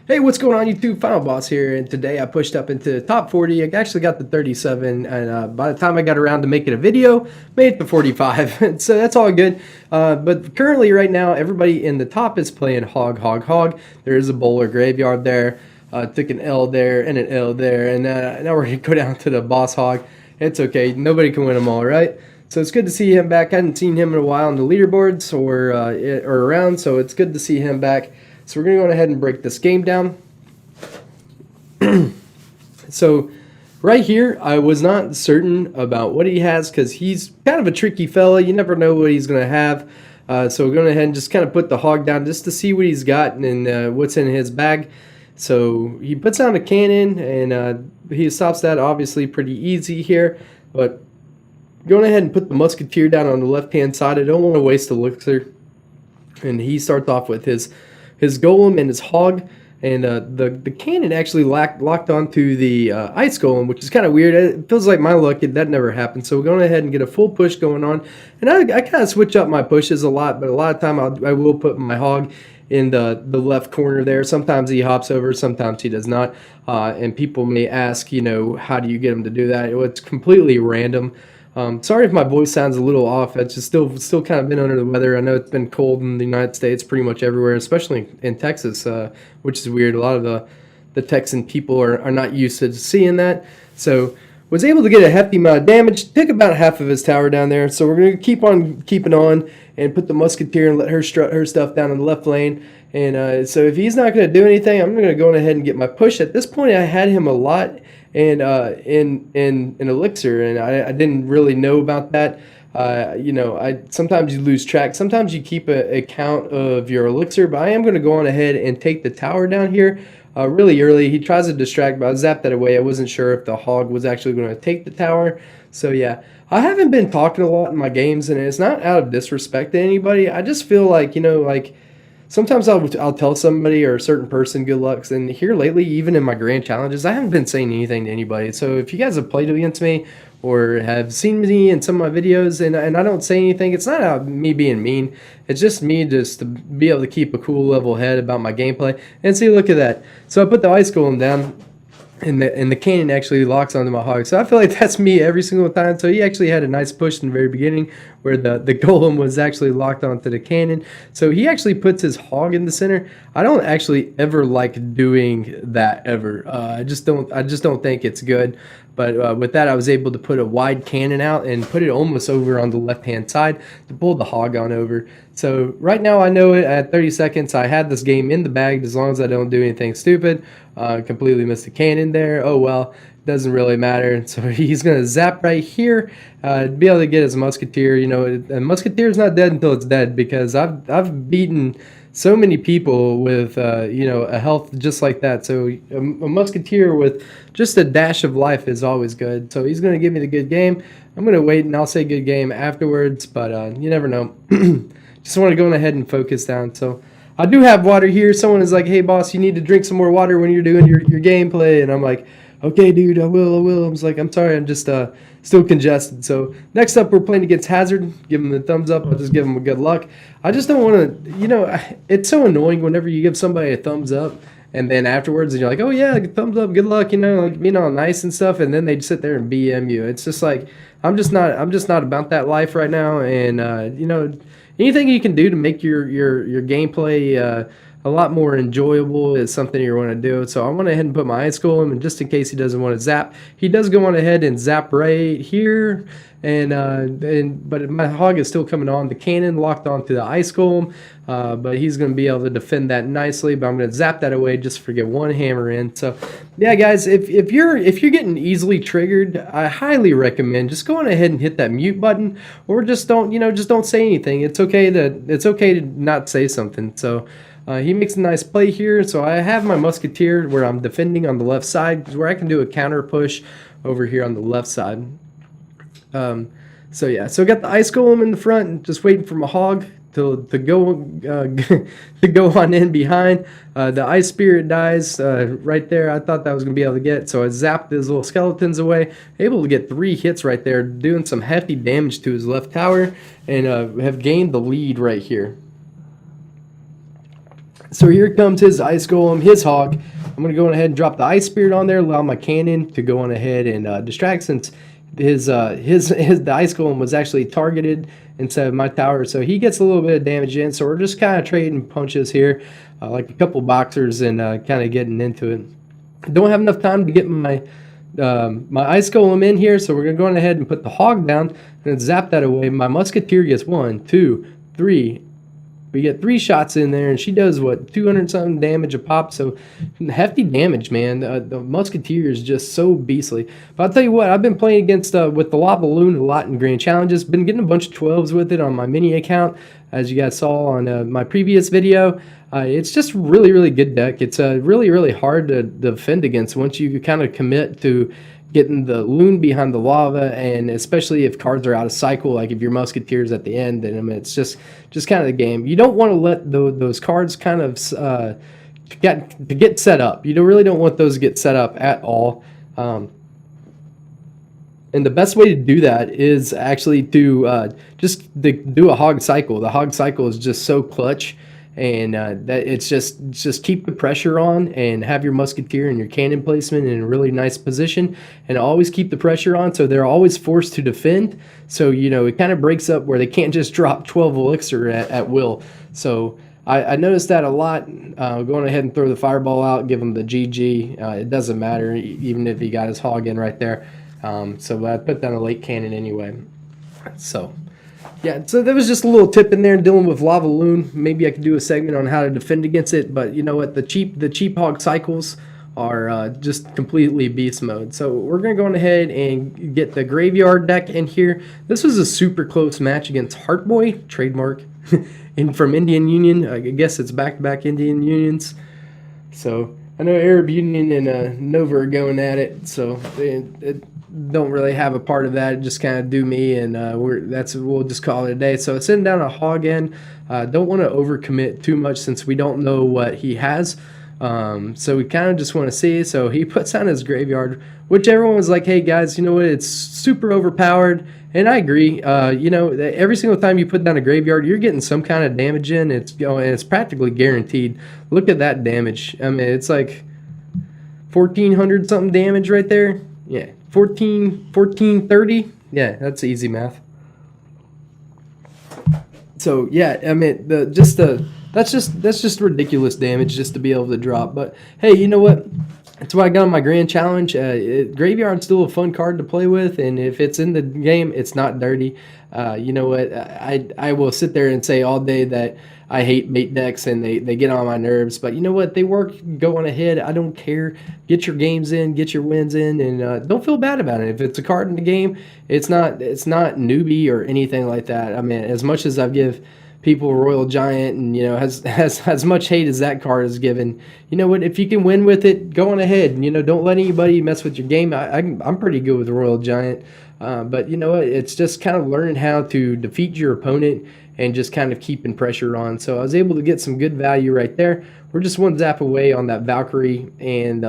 Hey, what's going on YouTube? Final Boss here, and today I pushed up into the top 40. I actually got the 37, and by the time I got around to making a video, made it to 45. So that's all good. But currently, right now, everybody in the top is playing Hog, Hog, Hog. There is a bowler graveyard there. Took an L there and an L there, and now we're gonna go down to the Boss Hog. It's okay, nobody can win them all, right? So it's good to see him back. I hadn't seen him in a while on the leaderboards or around, so it's good to see him back. So we're going to go ahead and break this game down. So right here, I was not certain about what he has because he's kind of a tricky fella. You never know what he's going to have. So we're going to go ahead and just kind of put the hog down just to see what he's got and what's in his bag. So he puts down a cannon and he stops that obviously pretty easy here. But going ahead and put the musketeer down on the left-hand side. I don't want to waste elixir. And he starts off with his golem and his hog, and the cannon actually locked onto the ice golem, which is kind of weird. It feels like my luck that never happened. So we're going ahead and get a full push going on, and I kind of switch up my pushes a lot, but a lot of time I will put my hog in the left corner there. Sometimes he hops over, sometimes he does not, and people may ask, you know, how do you get him to do that? It's completely random. Sorry if my voice sounds a little off. It's just still kind of been under the weather. I know it's been cold in the United States pretty much everywhere, especially in Texas, which is weird. A lot of the Texan people are not used to seeing that. So was able to get a hefty amount of damage, took about half of his tower down there. So we're going to keep on keeping on and put the musketeer and let her strut her stuff down in the left lane. And so if he's not going to do anything, I'm going to go ahead and get my push. At this point, I had him a lot and in elixir, and I didn't really know about that. You know, sometimes you lose track. Sometimes you keep a count of your elixir, but I am going to go on ahead and take the tower down here really early. He tries to distract, but I zapped that away. I wasn't sure if the hog was actually going to take the tower. So yeah, I haven't been talking a lot in my games, and it's not out of disrespect to anybody. I just feel like, you know, like sometimes I'll tell somebody or a certain person good luck, and here lately, even in my grand challenges, I haven't been saying anything to anybody. So if you guys have played against me or have seen me in some of my videos and I don't say anything, it's not out me being mean. It's just me just to be able to keep a cool level head about my gameplay. And see, look at that. So I put the ice golem down, and the cannon actually locks onto my hog. So I feel like that's me every single time. So he actually had a nice push in the very beginning where the golem was actually locked onto the cannon. So he actually puts his hog in the center. I don't actually ever like doing that ever. I just don't think it's good. But with that, I was able to put a wide cannon out and put it almost over on the left-hand side to pull the hog on over. So right now I know it at 30 seconds. I had this game in the bag as long as I don't do anything stupid. Completely missed the cannon there. Oh well, doesn't really matter. So he's going to zap right here to be able to get his musketeer. You know, a musketeer is not dead until it's dead, because I've beaten so many people with you know, a health just like that. So a musketeer with just a dash of life is always good. So he's going to give me the good game. I'm going to wait and I'll say good game afterwards, but you never know. Just want to go ahead and focus down. So I do have water here. Someone is like, hey boss, you need to drink some more water when you're doing your gameplay, and I'm like, okay dude, I will. I was like, I'm sorry, I'm just still congested. So next up, we're playing against Hazard. Give him the thumbs up. I'll just give him a good luck. I just don't want to, you know, it's so annoying whenever you give somebody a thumbs up and then afterwards and you're like, oh yeah, thumbs up, good luck, you know, like being all nice and stuff, and then they sit there and BM you. It's just like, I'm just not about that life right now. And you know, anything you can do to make your gameplay a lot more enjoyable is something you want to do. So I went ahead and put my ice golem, and just in case he doesn't want to zap, he does go on ahead and zap right here. But my hog is still coming on. The cannon locked onto the ice golem, but he's going to be able to defend that nicely. But I'm going to zap that away just for get one hammer in. So yeah, guys, if you're getting easily triggered, I highly recommend just going ahead and hit that mute button, or just don't say anything. It's okay to not say something. So he makes a nice play here. So I have my musketeer where I'm defending on the left side, where I can do a counter push over here on the left side. So yeah, so I got the ice golem in the front, just waiting for my hog to go to go on in behind. The ice spirit dies right there. I thought that was gonna be able to get, so I zapped his little skeletons away, able to get 3 hits right there, doing some hefty damage to his left tower, and have gained the lead right here. So here comes his ice golem, his hog. I'm going to go ahead and drop the ice spirit on there, allow my cannon to go on ahead and distract, since the ice golem was actually targeted instead of my tower. So he gets a little bit of damage in. So we're just kind of trading punches here, like a couple boxers, and kind of getting into it. I don't have enough time to get my ice golem in here, so we're going to go ahead and put the hog down and zap that away. My musketeer gets 1, 2, 3. We get 3 shots in there, and she does, what, 200 something damage a pop. So hefty damage, man. The musketeer is just so beastly. But I'll tell you what, I've been playing against with the lava loon a lot in grand challenges. Been getting a bunch of 12s with it on my mini account, as you guys saw on my previous video. It's just really good deck. It's really hard to defend against once you kind of commit to getting the loon behind the lava, and especially if cards are out of cycle, like if your musketeer's at the end, then I mean, it's just kind of the game. You don't want to let those cards kind of get set up. You really don't want those to get set up at all. And the best way to do that is actually to do a hog cycle. The hog cycle is just so clutch. And that it's just keep the pressure on and have your musketeer and your cannon placement in a really nice position, and always keep the pressure on, so they're always forced to defend. So it kind of breaks up where they can't just drop 12 elixir at will. So I noticed that a lot. Going ahead and throw the fireball out, give him the GG. It doesn't matter, even if he got his hog in right there. So I put down a late cannon anyway. So yeah, so there was just a little tip in there dealing with lava loon. Maybe I could do a segment on how to defend against it, but you know what? The cheap hog cycles are just completely beast mode. So we're gonna go on ahead and get the graveyard deck in here. This was a super close match against Heartboy, trademark, from Indian Union. I guess it's back-to-back Indian Unions. So I know Arab Union and Nova are going at it, so it don't really have a part of that. Just kind of do me, and we'll just call it a day. So sitting down a hog in. Don't want to overcommit too much since we don't know what he has. So we kind of just want to see. So he puts down his graveyard, which everyone was like, hey guys, you know what, it's super overpowered. And I agree. Every single time you put down a graveyard, you're getting some kind of damage in. It's practically guaranteed. Look at that damage. I mean, it's like 1,400 something damage right there. Yeah, 1430. Yeah, that's easy math. So yeah, I mean, that's just ridiculous damage just to be able to drop. But hey, you know what? That's why I got on my grand challenge. Graveyard's still a fun card to play with, and if it's in the game, it's not dirty. You know what? I will sit there and say all day that I hate mate decks and they get on my nerves, but you know what? They work. Go on ahead. I don't care. Get your games in, get your wins in, and don't feel bad about it. If it's a card in the game, it's not newbie or anything like that. I mean, as much as I give people Royal Giant, and has as much hate as that card is given, you know what, if you can win with it, go on ahead, and don't let anybody mess with your game. I'm pretty good with Royal Giant, but you know what, it's just kind of learning how to defeat your opponent and just kind of keeping pressure on. So I was able to get some good value right there. We're just one zap away on that Valkyrie and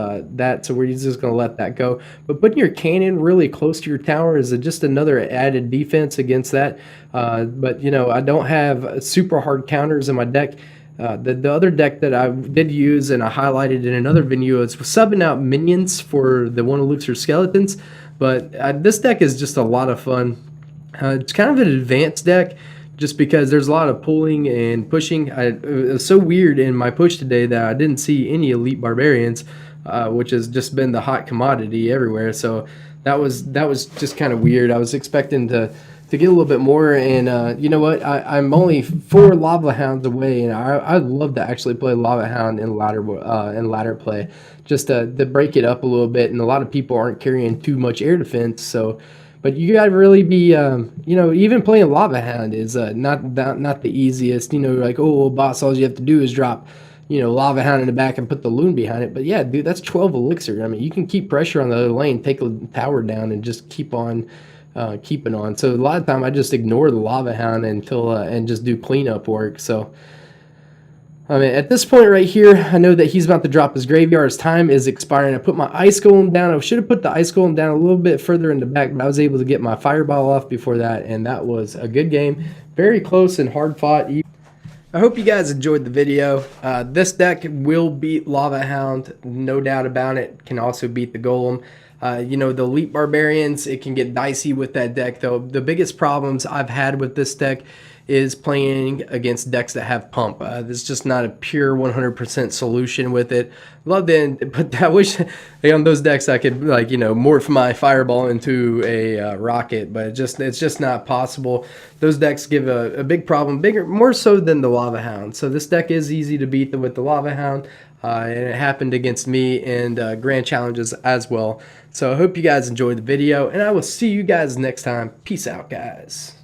so we're just going to let that go. But putting your cannon really close to your tower is just another added defense against that. But I don't have super hard counters in my deck. The other deck that I did use and I highlighted in another video is subbing out minions for the one elixir skeletons. But this deck is just a lot of fun. It's kind of an advanced deck, just because there's a lot of pulling and pushing. It was so weird in my push today that I didn't see any elite barbarians, which has just been the hot commodity everywhere. So that was just kind of weird. I was expecting to get a little bit more, and you know what? I'm only 4 lava hounds away, and I'd love to actually play lava hound in ladder play, just to break it up a little bit. And a lot of people aren't carrying too much air defense, so. But you gotta really be, even playing Lava Hound is not the easiest. Like, oh, well, boss, all you have to do is drop, Lava Hound in the back and put the loon behind it. But yeah, dude, that's 12 elixir. I mean, you can keep pressure on the other lane, take a tower down, and just keep on keeping on. So a lot of time I just ignore the Lava Hound until and just do cleanup work. So. I mean, at this point right here, I know that he's about to drop his graveyard. His time is expiring. I put my ice golem down. I should have put the ice golem down a little bit further in the back, but I was able to get my fireball off before that, and that was a good game. Very close and hard fought. I hope you guys enjoyed the video. This deck will beat Lava Hound, no doubt about it. Can also beat the Golem. You know, the Elite Barbarians, it can get dicey with that deck, though. The biggest problems I've had with this deck is playing against decks that have pump. There's just not a pure 100% solution with it. Love to, but I wish on those decks I could, like, you know, morph my Fireball into a rocket, but it's just not possible. Those decks give a big problem, bigger, more so than the Lava Hound. So this deck is easy to beat with the Lava Hound. And it happened against me in Grand Challenges as well. So I hope you guys enjoyed the video, and I will see you guys next time. Peace out, guys.